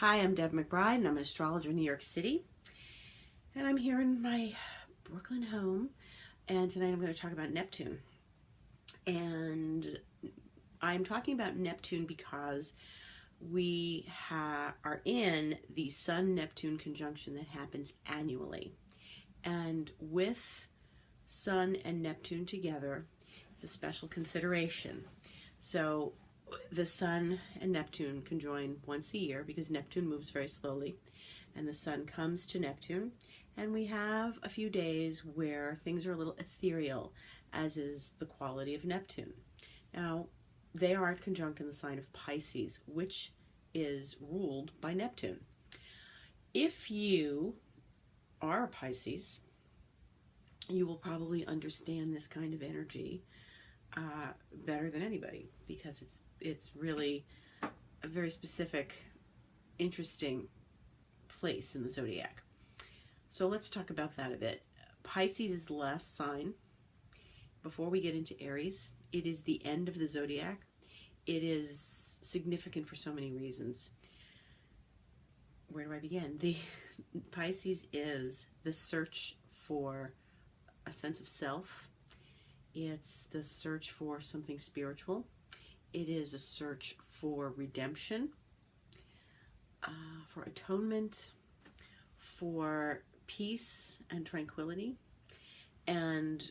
Hi, I'm Deb McBride, and I'm an astrologer in New York City. And I'm here in my Brooklyn home, and tonight I'm going to talk about Neptune. And I'm talking about Neptune because we are in the Sun-Neptune conjunction that happens annually. And with Sun and Neptune together, it's a special consideration. So the Sun and Neptune conjoin once a year because Neptune moves very slowly, and the Sun comes to Neptune, and we have a few days where things are a little ethereal, as is the quality of Neptune. Now, they are conjunct in the sign of Pisces, which is ruled by Neptune. If you are a Pisces, you will probably understand this kind of energy better than anybody, because it's really a very specific, interesting place in the zodiac. So let's talk about that a bit. Pisces is the last sign before we get into Aries. It is the end of the zodiac. It is significant for so many reasons. Where do I begin? The Pisces is the search for a sense of self. It's the search for something spiritual. It is a search for redemption, for atonement, for peace and tranquility. And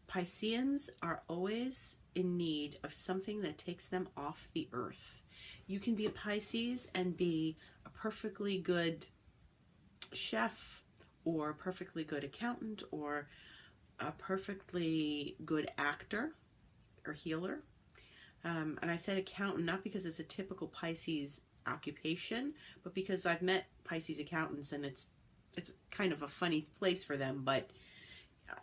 Pisceans are always in need of something that takes them off the earth. You can be a Pisces and be a perfectly good chef, or a perfectly good accountant, or a perfectly good actor or healer. And I said accountant not because it's a typical Pisces occupation, but because I've met Pisces accountants, and it's kind of a funny place for them, but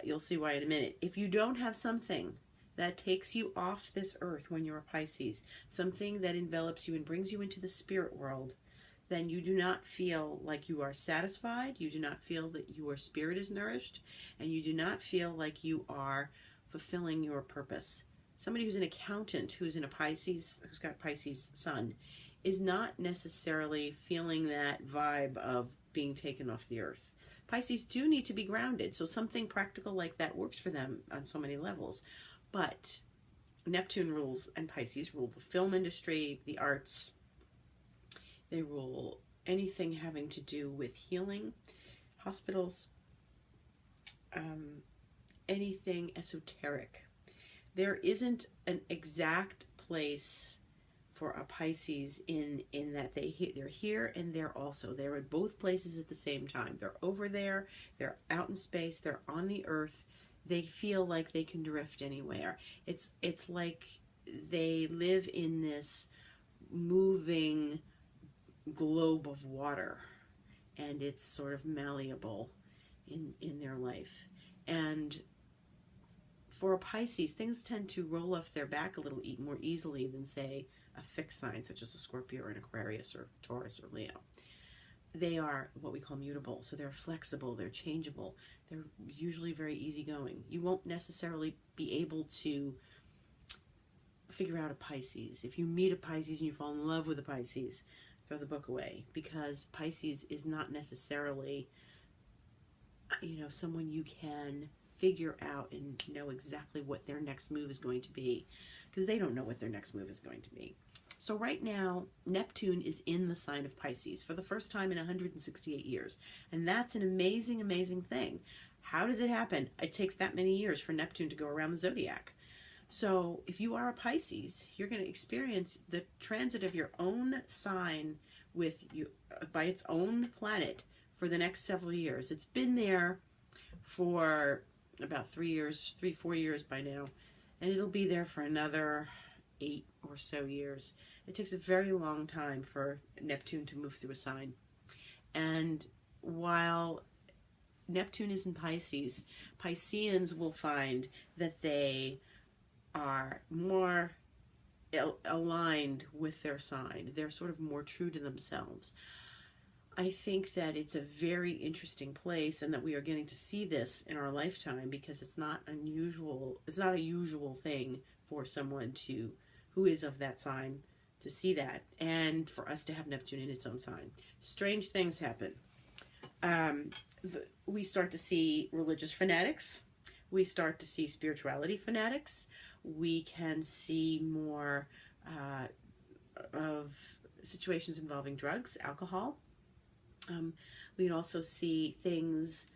you'll see why in a minute. If you don't have something that takes you off this earth when you're a Pisces, something that envelops you and brings you into the spirit world, then you do not feel like you are satisfied, you do not feel that your spirit is nourished, and you do not feel like you are fulfilling your purpose. Somebody who's an accountant, who's in a Pisces, who's got Pisces sun, is not necessarily feeling that vibe of being taken off the earth. Pisces do need to be grounded, so something practical like that works for them on so many levels. But Neptune rules, and Pisces rule the film industry, the arts. They rule anything having to do with healing, hospitals, anything esoteric. There isn't an exact place for a Pisces in that they're here and they're also. They're in both places at the same time. They're over there, they're out in space, they're on the earth. They feel like they can drift anywhere. It's like they live in this moving globe of water, and it's sort of malleable in their life. And for a Pisces, things tend to roll off their back a little more easily than, say, a fixed sign such as a Scorpio or an Aquarius or Taurus or Leo. They are what we call mutable, so they're flexible, they're changeable, they're usually very easygoing. You won't necessarily be able to figure out a Pisces. If you meet a Pisces and you fall in love with a Pisces, throw the book away, because Pisces is not necessarily, someone you can figure out and know exactly what their next move is going to be, because they don't know what their next move is going to be. So right now, Neptune is in the sign of Pisces for the first time in 168 years. And that's an amazing, amazing thing. How does it happen? It takes that many years for Neptune to go around the zodiac. So if you are a Pisces, you're going to experience the transit of your own sign with you by its own planet for the next several years. It's been there for about 4 years by now, and it'll be there for another 8 or so years. It takes a very long time for Neptune to move through a sign. And while Neptune is in Pisces, Pisceans will find that they are more aligned with their sign. They're sort of more true to themselves. I think that it's a very interesting place, and that we are getting to see this in our lifetime, because it's not unusual. It's not a usual thing for someone who is of that sign to see that, and for us to have Neptune in its own sign. Strange things happen. We start to see religious fanatics. We start to see spirituality fanatics. We can see more of situations involving drugs, alcohol. We can also see things,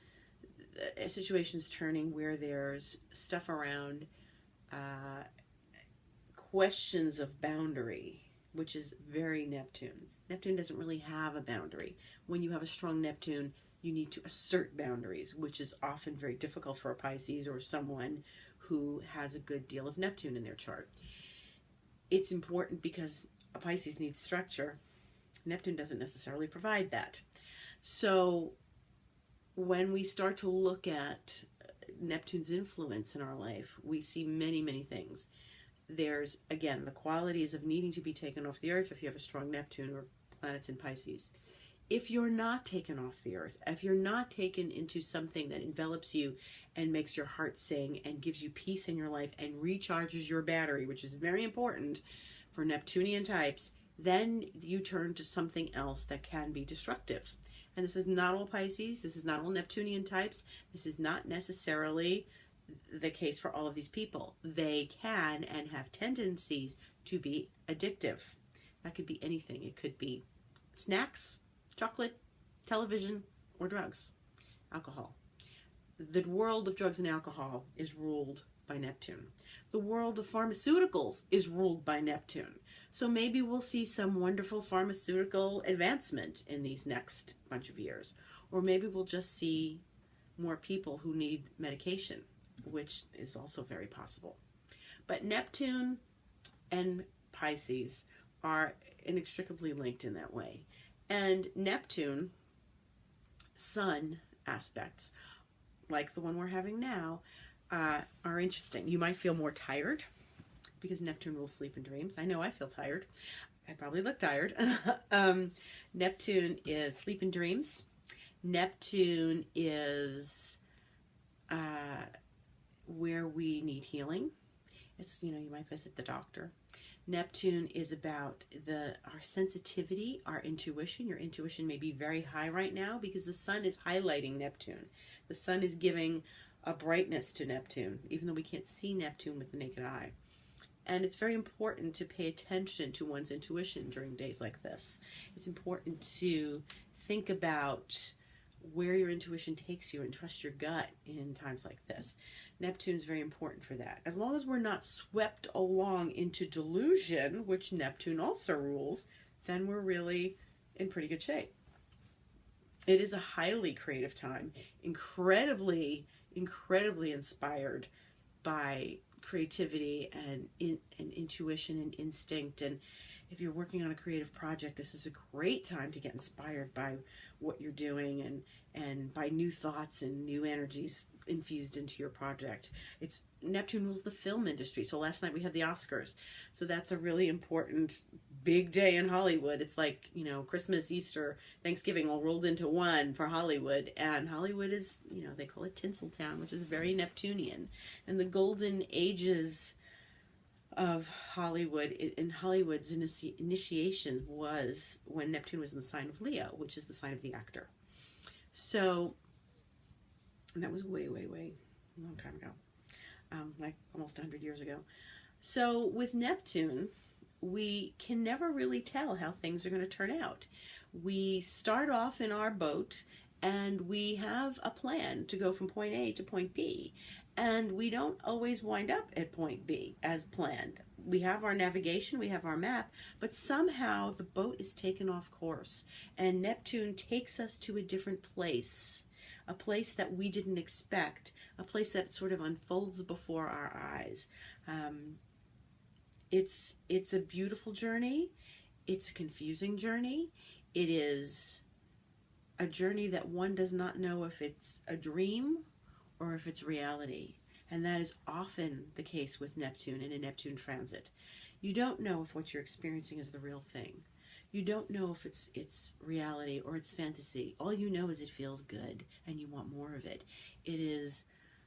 situations turning where there's stuff around questions of boundary, which is very Neptune. Neptune doesn't really have a boundary. When you have a strong Neptune, you need to assert boundaries, which is often very difficult for a Pisces or someone who has a good deal of Neptune in their chart. It's important because a Pisces needs structure. Neptune doesn't necessarily provide that. So when we start to look at Neptune's influence in our life, we see many, many things. There's, again, the qualities of needing to be taken off the earth if you have a strong Neptune or planets in Pisces. If you're not taken off the earth, if you're not taken into something that envelops you and makes your heart sing and gives you peace in your life and recharges your battery, which is very important for Neptunian types, then you turn to something else that can be destructive. And this is not all Pisces. This is not all Neptunian types. This is not necessarily the case for all of these people. They can and have tendencies to be addictive. That could be anything. It could be snacks, chocolate, television, or drugs, alcohol. The world of drugs and alcohol is ruled by Neptune. The world of pharmaceuticals is ruled by Neptune. So maybe we'll see some wonderful pharmaceutical advancement in these next bunch of years. Or maybe we'll just see more people who need medication, which is also very possible. But Neptune and Pisces are inextricably linked in that way. And Neptune, Sun aspects, like the one we're having now, are interesting. You might feel more tired because Neptune rules sleep and dreams. I know I feel tired. I probably look tired. Neptune is sleep and dreams. Neptune is where we need healing. It's, you might visit the doctor. Neptune is about our sensitivity, our intuition. Your intuition may be very high right now because the sun is highlighting Neptune. The sun is giving a brightness to Neptune, even though we can't see Neptune with the naked eye. And it's very important to pay attention to one's intuition during days like this. It's important to think about where your intuition takes you and trust your gut in times like this. Neptune's very important for that. As long as we're not swept along into delusion, which Neptune also rules, then we're really in pretty good shape. It is a highly creative time, incredibly inspired by creativity and intuition and instinct. And if you're working on a creative project, this is a great time to get inspired by what you're doing and by new thoughts and new energies infused into your project. Neptune rules the film industry. So last night we had the Oscars. So that's a really important big day in Hollywood. It's like, Christmas, Easter, Thanksgiving all rolled into one for Hollywood. And Hollywood is, they call it Tinseltown, which is very Neptunian. And the golden ages of Hollywood, in Hollywood's initiation was when Neptune was in the sign of Leo, which is the sign of the actor. So, and that was way, way, way a long time ago, like almost 100 years ago. So with Neptune, we can never really tell how things are going to turn out. We start off in our boat and we have a plan to go from point A to point B. And we don't always wind up at point B as planned. We have our navigation, we have our map, but somehow the boat is taken off course and Neptune takes us to a different place, a place that we didn't expect, a place that sort of unfolds before our eyes. It's a beautiful journey. It's a confusing journey. It is a journey that one does not know if it's a dream or if it's reality. And that is often the case with Neptune in a Neptune transit. You don't know if what you're experiencing is the real thing. You don't know if it's reality or it's fantasy. All you know is it feels good and you want more of it. It is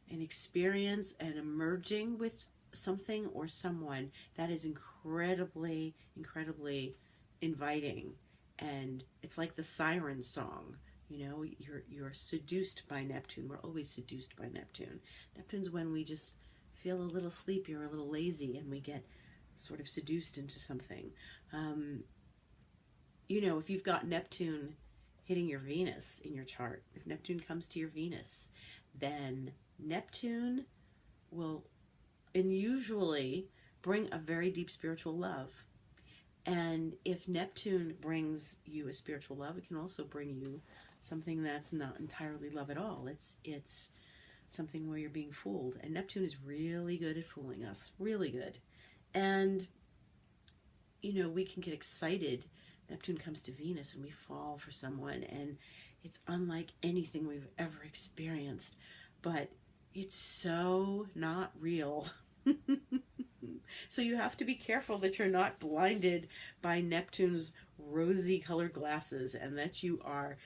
an experience and emerging with something or someone that is incredibly, incredibly inviting. And it's like the siren song. You know, you're seduced by Neptune. We're always seduced by Neptune. Neptune's when we just feel a little sleepy or a little lazy and we get sort of seduced into something. You know, if you've got Neptune hitting your Venus in your chart, if Neptune comes to your Venus, then Neptune will usually bring a very deep spiritual love. And if Neptune brings you a spiritual love, it can also bring you something that's not entirely love at all. It's something where you're being fooled. And Neptune is really good at fooling us, really good. And, you know, we can get excited. Neptune comes to Venus and we fall for someone, and it's unlike anything we've ever experienced. But it's so not real. So you have to be careful that you're not blinded by Neptune's rosy colored glasses, and that you are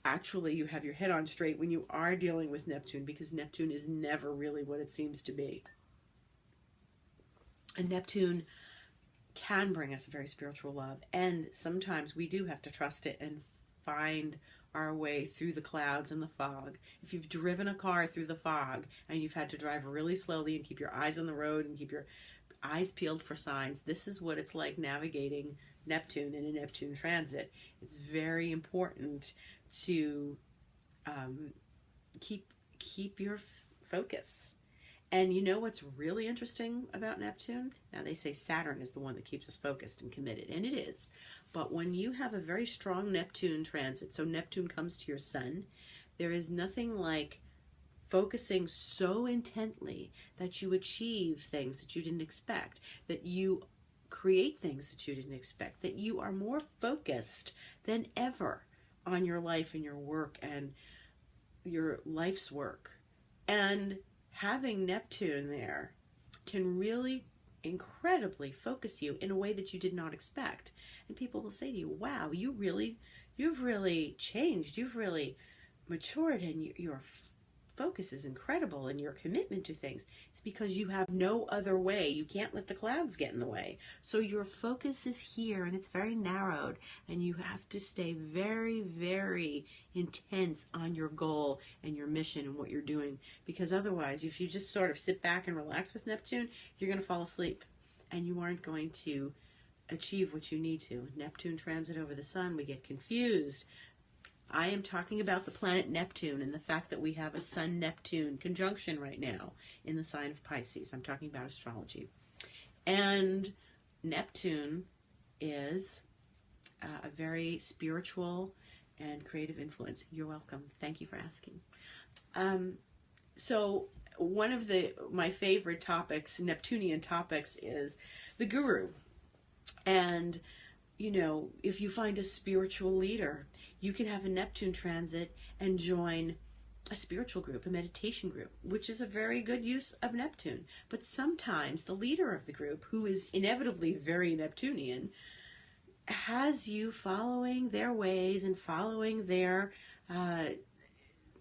actually, you have your head on straight when you are dealing with Neptune, because Neptune is never really what it seems to be. And Neptune can bring us a very spiritual love, and sometimes we do have to trust it and find our way through the clouds and the fog. If you've driven a car through the fog and you've had to drive really slowly and keep your eyes on the road and keep your eyes peeled for signs, this is what it's like navigating Neptune in a Neptune transit. It's very important to keep your focus. And you know what's really interesting about Neptune? Now, they say Saturn is the one that keeps us focused and committed, and it is. But when you have a very strong Neptune transit, so Neptune comes to your sun, there is nothing like focusing so intently that you achieve things that you didn't expect, that you create things that you didn't expect, that you are more focused than ever on your life and your work and your life's work. And having Neptune there can really incredibly focus you in a way that you did not expect. And people will say to you, wow, you've really changed, you've really matured, and your focus is incredible, and your commitment to things. It's because you have no other way. You can't let the clouds get in the way. So your focus is here, and it's very narrowed, and you have to stay very, very intense on your goal and your mission and what you're doing, because otherwise, if you just sort of sit back and relax with Neptune, you're going to fall asleep, and you aren't going to achieve what you need to. Neptune transit over the sun, we get confused. I am talking about the planet Neptune and the fact that we have a Sun-Neptune conjunction right now in the sign of Pisces. I'm talking about astrology. And Neptune is a very spiritual and creative influence. You're welcome. Thank you for asking. So one of my favorite topics, Neptunian topics, is the guru. And you know, if you find a spiritual leader, you can have a Neptune transit and join a spiritual group, a meditation group, which is a very good use of Neptune. But sometimes the leader of the group, who is inevitably very Neptunian, has you following their ways and following their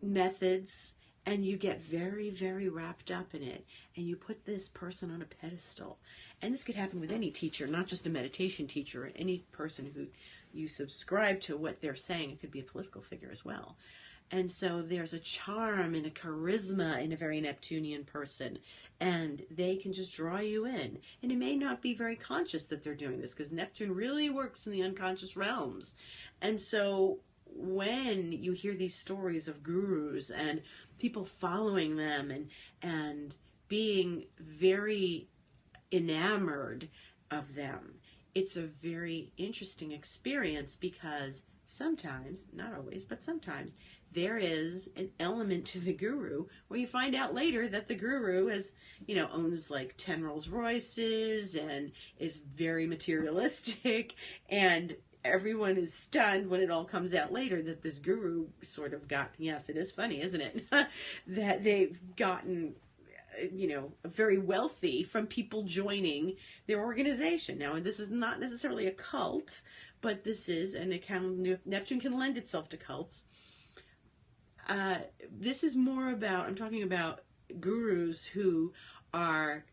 methods, and you get very, very wrapped up in it, and you put this person on a pedestal. And this could happen with any teacher, not just a meditation teacher, any person who you subscribe to what they're saying. It could be a political figure as well. And so there's a charm and a charisma in a very Neptunian person, and they can just draw you in. And it may not be very conscious that they're doing this, because Neptune really works in the unconscious realms. And so when you hear these stories of gurus and people following them and being very enamored of them, it's a very interesting experience, because sometimes, not always, but sometimes, there is an element to the guru where you find out later that the guru is, you know, owns like 10 Rolls Royces and is very materialistic, and everyone is stunned when it all comes out later that this guru sort of got, yes, it is funny, isn't it? That they've gotten, you know, very wealthy from people joining their organization. Now, this is not necessarily a cult, but this is an account. Neptune can lend itself to cults. This is more about, I'm talking about gurus who are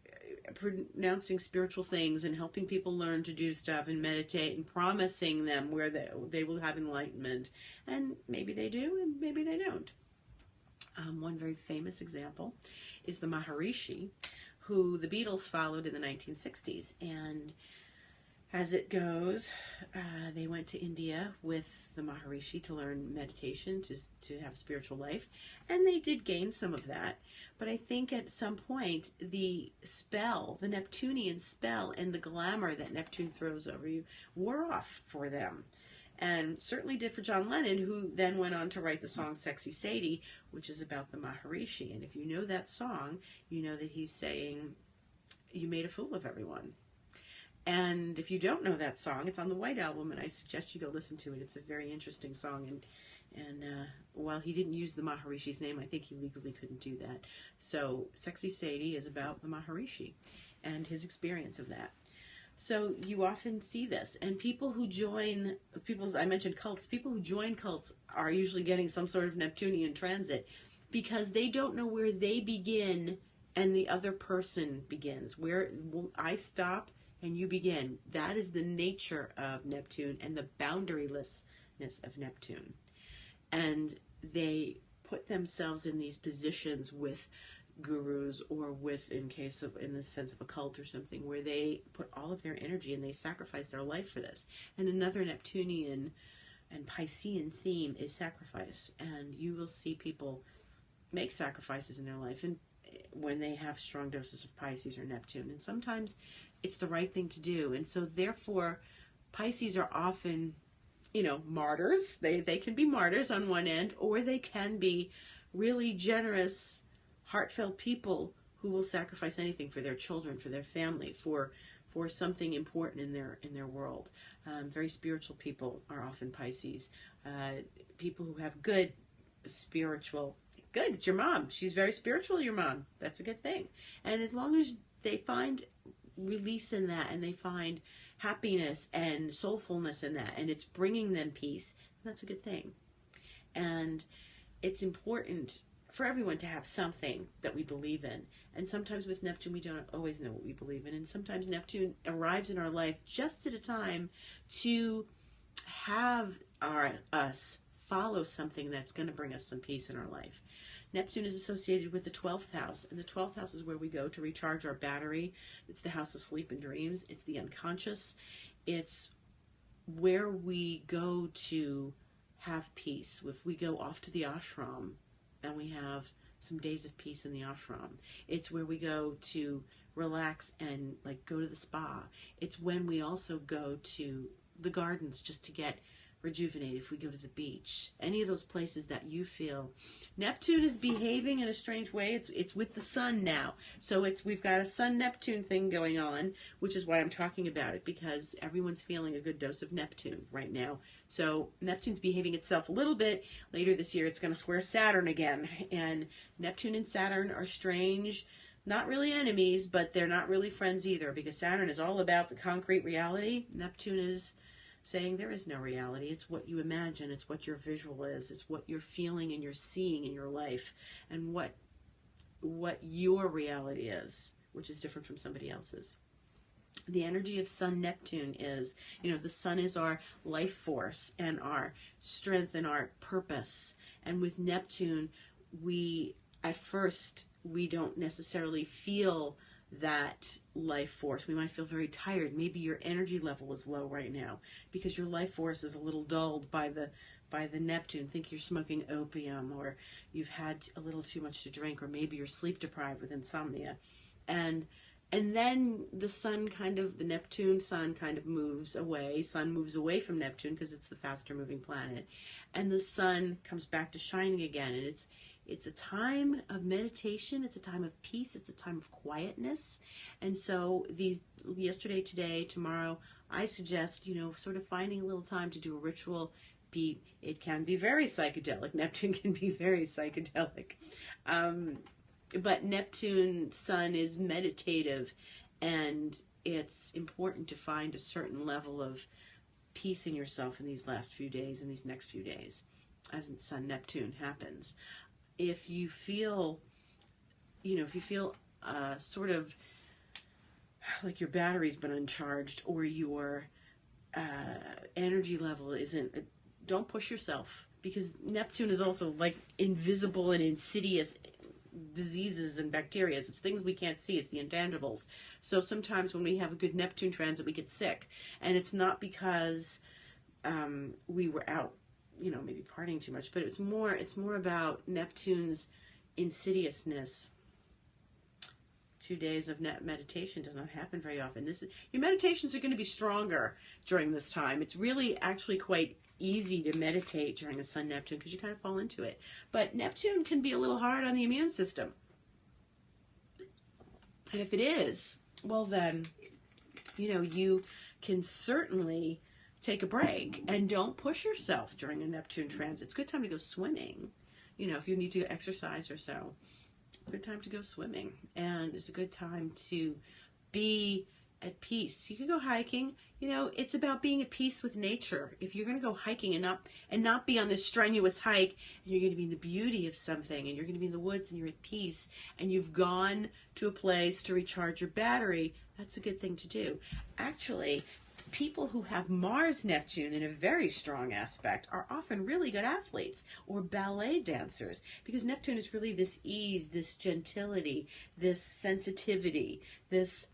pronouncing spiritual things and helping people learn to do stuff and meditate and promising them where they will have enlightenment. And maybe they do and maybe they don't. One very famous example is the Maharishi, who the Beatles followed in the 1960s. And as it goes, they went to India with the Maharishi to learn meditation, to have a spiritual life, and they did gain some of that. But I think at some point, the spell, the Neptunian spell and the glamour that Neptune throws over you wore off for them. And certainly did for John Lennon, who then went on to write the song Sexy Sadie, which is about the Maharishi. And if you know that song, you know that he's saying, you made a fool of everyone. And if you don't know that song, it's on the White Album, and I suggest you go listen to it. It's a very interesting song, and while he didn't use the Maharishi's name, I think he legally couldn't do that. So Sexy Sadie is about the Maharishi and his experience of that. So you often see this, and people who join, I mentioned cults, people who join cults are usually getting some sort of Neptunian transit because they don't know where they begin and the other person begins. Where I stop and you begin. That is the nature of Neptune and the boundarylessness of Neptune. And they put themselves in these positions with gurus or with, in the sense of a cult or something, where they put all of their energy and they sacrifice their life for this. And another Neptunian and Piscean theme is sacrifice. And you will see people make sacrifices in their life and when they have strong doses of Pisces or Neptune. And sometimes it's the right thing to do. And so therefore, Pisces are often, martyrs. They can be martyrs on one end, or they can be really generous, heartfelt people who will sacrifice anything for their children, for their family, for something important in their world. Very spiritual people are often Pisces. People who have good, it's your mom. She's very spiritual, your mom. That's a good thing. And as long as they find release in that and they find happiness and soulfulness in that and it's bringing them peace, that's a good thing. And it's important for everyone to have something that we believe in. And sometimes with Neptune, we don't always know what we believe in. And sometimes Neptune arrives in our life just at a time to have us follow something that's going to bring us some peace in our life. Neptune is associated with the 12th house, and the 12th house is where we go to recharge our battery. It's the house of sleep and dreams. It's the unconscious. It's where we go to have peace. If we go off to the ashram and we have some days of peace in the ashram, it's where we go to relax and go to the spa. It's when we also go to the gardens just to get rejuvenate. If we go to the beach, any of those places that you feel. Neptune is behaving in a strange way. It's with the sun now, so we've got a Sun Neptune thing going on, which is why I'm talking about it, because everyone's feeling a good dose of Neptune right now. So Neptune's behaving itself a little bit. Later this year it's going to square Saturn again, and Neptune and Saturn are strange, not really enemies, but they're not really friends either, because Saturn is all about the concrete reality. Neptune is saying there is no reality. It's what you imagine. It's what your visual is. It's what you're feeling and you're seeing in your life, and what your reality is, which is different from somebody else's. The energy of Sun Neptune is, the sun is our life force and our strength and our purpose. And with Neptune, at first, we don't necessarily feel that life force. We might feel very tired. Maybe your energy level is low right now because your life force is a little dulled by the Neptune. Think you're smoking opium, or you've had a little too much to drink, or maybe you're sleep deprived with insomnia. And then the Neptune sun kind of moves away. Sun moves away from Neptune because it's the faster moving planet. And the sun comes back to shining again. And it's a time of meditation. It's a time of peace. It's a time of quietness. And so yesterday, today, tomorrow, I suggest, sort of finding a little time to do a ritual. It can be very psychedelic. Neptune can be very psychedelic. But Neptune sun is meditative, and it's important to find a certain level of peace in yourself in these last few days, in these next few days, as Sun Neptune happens. If you feel, sort of like your battery's been uncharged, or your energy level isn't. Don't push yourself, because Neptune is also like invisible and insidious diseases and bacteria. It's things we can't see. It's the intangibles. So sometimes when we have a good Neptune transit, we get sick, and it's not because we were out, maybe partying too much, but it's more about Neptune's insidiousness. 2 days of meditation does not happen very often. Your meditations are going to be stronger during this time. It's really actually quite easy to meditate during the Sun Neptune because you kind of fall into it. But Neptune can be a little hard on the immune system. And if it is, well then, you can certainly take a break and don't push yourself during a Neptune transit. It's a good time to go swimming. If you need to exercise or so. Good time to go swimming, and it's a good time to be at peace. You can go hiking. It's about being at peace with nature. If you're going to go hiking and not be on this strenuous hike, and you're going to be in the beauty of something, and you're going to be in the woods and you're at peace, and you've gone to a place to recharge your battery, that's a good thing to do. Actually, people who have Mars Neptune in a very strong aspect are often really good athletes or ballet dancers, because Neptune is really this ease, this gentility, this sensitivity, this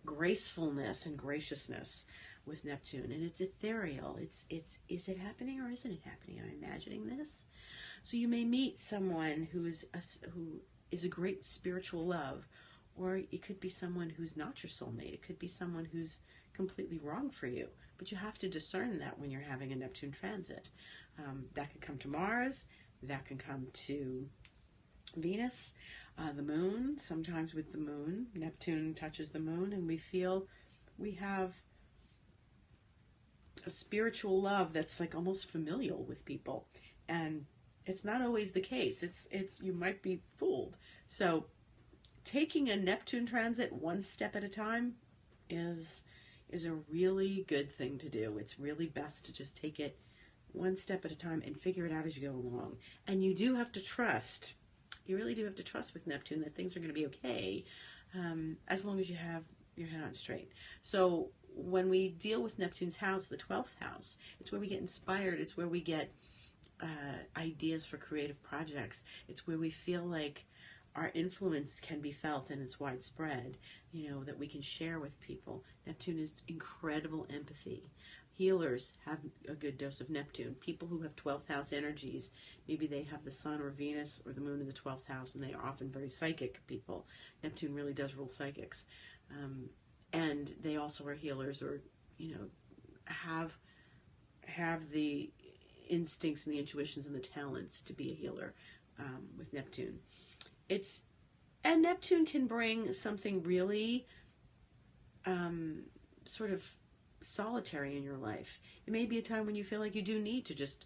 gracefulness and graciousness with Neptune. And it's ethereal. It's is it happening or isn't it happening? Am I imagining this? So you may meet someone who is a great spiritual love, or it could be someone who's not your soulmate. It could be someone who's completely wrong for you, but you have to discern that when you're having a Neptune transit. That can come to Mars, that can come to Venus, the moon. Sometimes with the moon, Neptune touches the moon, and we feel we have a spiritual love that's like almost familial with people, and it's not always the case. It's you might be fooled. So taking a Neptune transit one step at a time is a really good thing to do. It's really best to just take it one step at a time and figure it out as you go along. And you do have to trust. You really do have to trust with Neptune that things are going to be okay, as long as you have your head on straight. So when we deal with Neptune's house, the 12th house, it's where we get inspired. It's where we get ideas for creative projects. It's where we feel like our influence can be felt and it's widespread, that we can share with people. Neptune is incredible empathy. Healers have a good dose of Neptune. People who have 12th house energies, maybe they have the sun or Venus or the moon in the 12th house, and they are often very psychic people. Neptune really does rule psychics. And they also are healers, or, have the instincts and the intuitions and the talents to be a healer with Neptune. And Neptune can bring something really sort of solitary in your life. It may be a time when you feel like you do need to just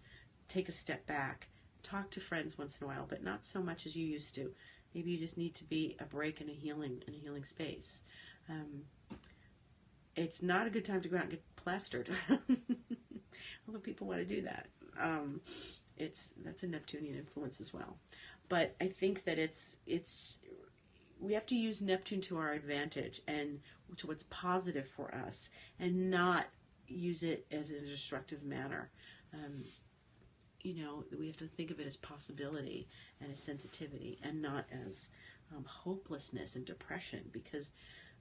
take a step back, talk to friends once in a while, but not so much as you used to. Maybe you just need to be a break in a healing space. It's not a good time to go out and get plastered, although people want to do that. That's a Neptunian influence as well. But I think that we have to use Neptune to our advantage and to what's positive for us, and not use it as a destructive manner. We have to think of it as possibility and as sensitivity, and not as hopelessness and depression, because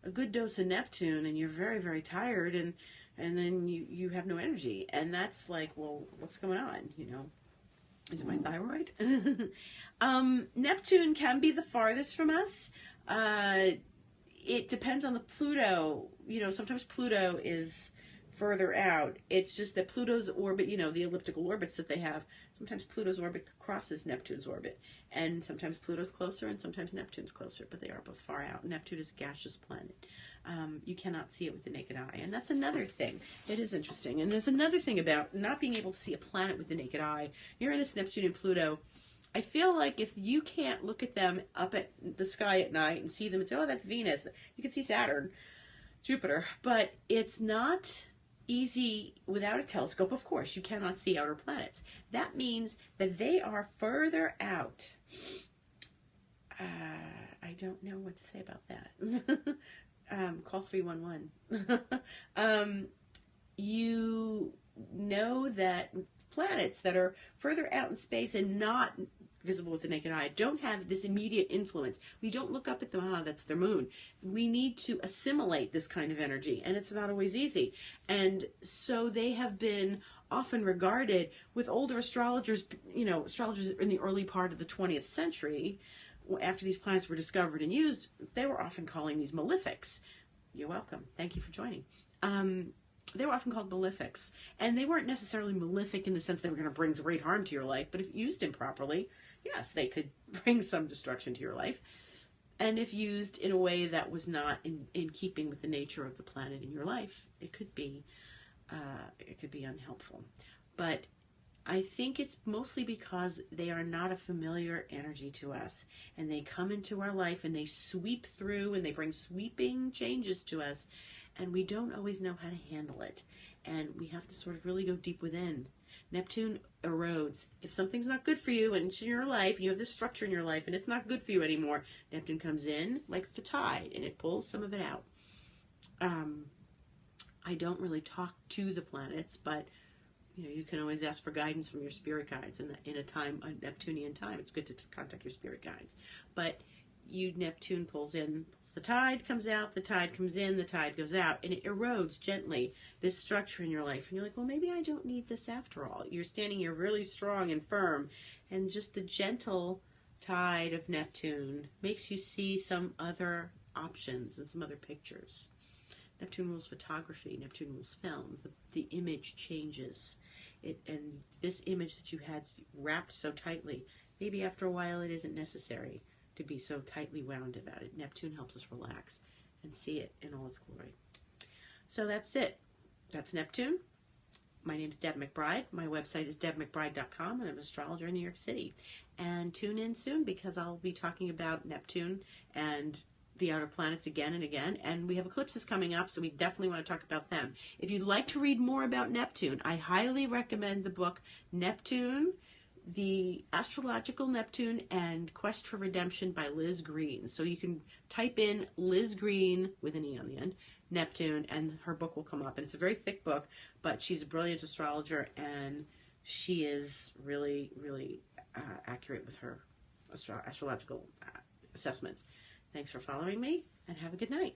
a good dose of Neptune and you're very, very tired, and then you have no energy, and that's like, well, what's going on? Is it my thyroid? Neptune can be the farthest from us. It depends on the Pluto. Sometimes Pluto is further out. It's just that Pluto's orbit, the elliptical orbits that they have, sometimes Pluto's orbit crosses Neptune's orbit. And sometimes Pluto's closer and sometimes Neptune's closer, but they are both far out. Neptune is a gaseous planet. You cannot see it with the naked eye. And that's another thing. It is interesting. And there's another thing about not being able to see a planet with the naked eye. Uranus, Neptune, and Pluto, I feel like if you can't look at them up at the sky at night and see them and say, oh, that's Venus, you can see Saturn, Jupiter, but it's not easy without a telescope. Of course, you cannot see outer planets. That means that they are further out. I don't know what to say about that. call 311. You know that planets that are further out in space and not visible with the naked eye don't have this immediate influence. We don't look up at them, that's their moon. We need to assimilate this kind of energy, and it's not always easy. And so they have been often regarded with older astrologers, astrologers in the early part of the 20th century, after these planets were discovered and used, they were often calling these malefics. You're welcome. Thank you for joining. They were often called malefics, and they weren't necessarily malefic in the sense they were going to bring great harm to your life, but if used improperly, yes, they could bring some destruction to your life. And if used in a way that was not in keeping with the nature of the planet in your life, it could be unhelpful. But I think it's mostly because they are not a familiar energy to us, and they come into our life and they sweep through and they bring sweeping changes to us, and we don't always know how to handle it, and we have to sort of really go deep within. Neptune erodes. If something's not good for you and it's in your life, you have this structure in your life and it's not good for you anymore, Neptune comes in like the tide and it pulls some of it out. I don't really talk to the planets, but you can always ask for guidance from your spirit guides in a Neptunian time. It's good to contact your spirit guides. But Neptune pulls in, the tide comes out, the tide comes in, the tide goes out, and it erodes gently this structure in your life. And you're like, well, maybe I don't need this after all. You're standing here really strong and firm, and just the gentle tide of Neptune makes you see some other options and some other pictures. Neptune rules photography. Neptune rules film. The image changes. And this image that you had wrapped so tightly, maybe after a while it isn't necessary to be so tightly wound about it. Neptune helps us relax and see it in all its glory. So that's it. That's Neptune. My name is Deb McBride. My website is debmcbride.com, and I'm an astrologer in New York City. And tune in soon, because I'll be talking about Neptune and the outer planets again and again, and we have eclipses coming up, so we definitely want to talk about them. If you'd like to read more about Neptune, I highly recommend the book Neptune, The Astrological Neptune and Quest for Redemption by Liz Green. So you can type in Liz Green with an E on the end, Neptune, and her book will come up. And it's a very thick book, but she's a brilliant astrologer, and she is really, really accurate with her astrological assessments. Thanks for following me, and have a good night.